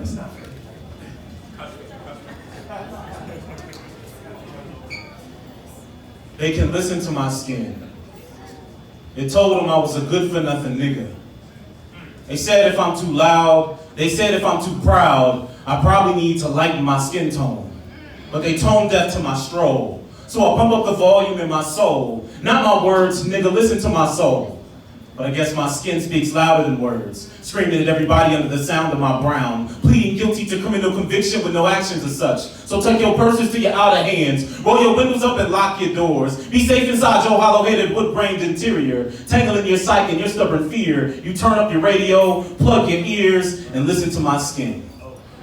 That's not fair. They can listen to my skin. It told them I was a good-for-nothing nigga. They said if I'm too loud, they said if I'm too proud, I probably need to lighten my skin tone. But they tone deaf to my stroll. So I pump up the volume in my soul. Not my words, nigga, listen to my soul. But I guess my skin speaks louder than words, screaming at everybody under the sound of my brown, pleading guilty to criminal conviction with no actions as such. So tuck your purses to your outer hands, roll your windows up and lock your doors. Be safe inside your hollow-headed, wood-brained interior, tangling your psyche and your stubborn fear. You turn up your radio, plug your ears, and listen to my skin.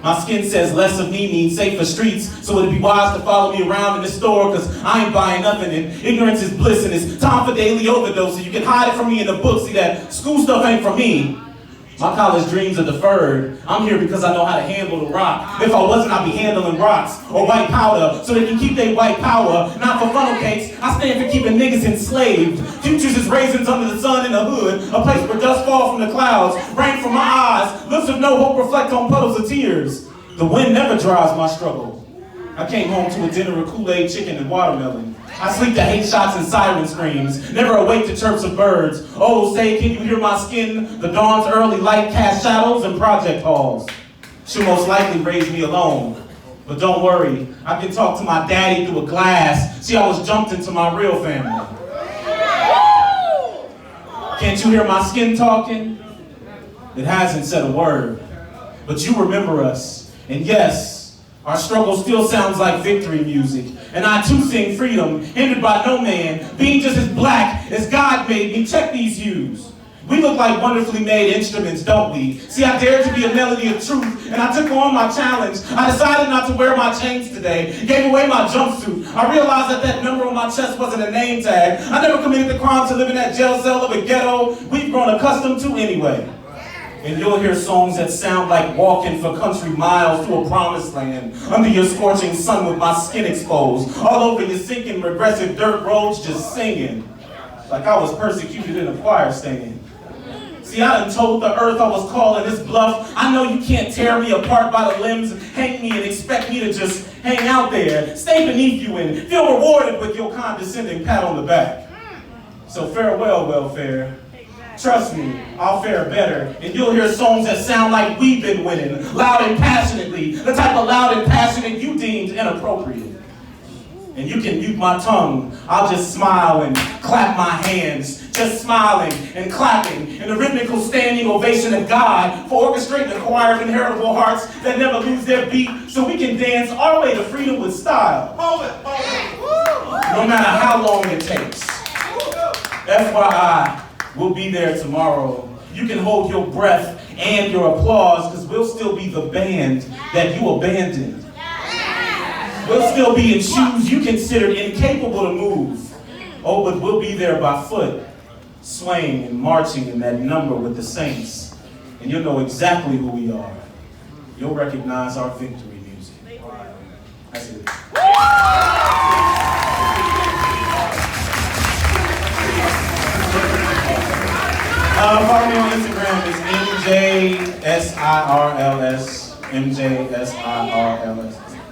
My skin says less of me means safer streets, so it'd be wise to follow me around in the store, cause I ain't buying nothing and ignorance is bliss and it's time for daily overdose, so you can hide it from me in the book. See, that school stuff ain't for me. My college dreams are deferred. I'm here because I know how to handle the rock. If I wasn't, I'd be handling rocks or white powder, so they can keep their white power. Not for funnel cakes, I stand for keeping niggas enslaved. Futures is raisins under the sun in the hood, a place where dust falls from the clouds, rain from my eyes, lips of no hope reflect on puddles of tears. The wind never dries my struggle. I came home to a dinner of Kool-Aid, chicken, and watermelon. I sleep to hate shots and siren screams, never awake to chirps of birds. Oh, say, can you hear my skin? The dawn's early light cast shadows and project halls. She'll most likely raise me alone. But don't worry, I can talk to my daddy through a glass. See, I was jumped into my real family. Can't you hear my skin talking? It hasn't said a word. But you remember us. And yes, our struggle still sounds like victory music. And I too sing freedom, hindered by no man, being just as black as God made me. Check these hues. We look like wonderfully made instruments, don't we? See, I dared to be a melody of truth, and I took on my challenge. I decided not to wear my chains today, gave away my jumpsuit. I realized that that number on my chest wasn't a name tag. I never committed the crime to live in that jail cell of a ghetto we've grown accustomed to anyway. And you'll hear songs that sound like walking for country miles to a promised land, under your scorching sun with my skin exposed, all over your sinking regressive dirt roads just singing, like I was persecuted in a choir singing. See, I done told the earth I was calling this bluff. I know you can't tear me apart by the limbs, hang me and expect me to just hang out there, stay beneath you and feel rewarded with your condescending pat on the back. So farewell, welfare. Trust me, I'll fare better, and you'll hear songs that sound like we've been winning, loud and passionately, the type of loud and passionate you deemed inappropriate. And you can mute my tongue, I'll just smile and clap my hands, just smiling and clapping in the rhythmical standing ovation of God for orchestrating a choir of inheritable hearts that never lose their beat, so we can dance our way to freedom with style. No matter how long it takes. FYI, we'll be there tomorrow. You can hold your breath and your applause, because we'll still be the band that you abandoned. We'll still be in shoes you considered incapable to move. Oh, but we'll be there by foot, swaying and marching in that number with the saints. And you'll know exactly who we are. You'll recognize our victory music. That's it. Follow me on Instagram. It's MJSIRLS. MJSIRLS.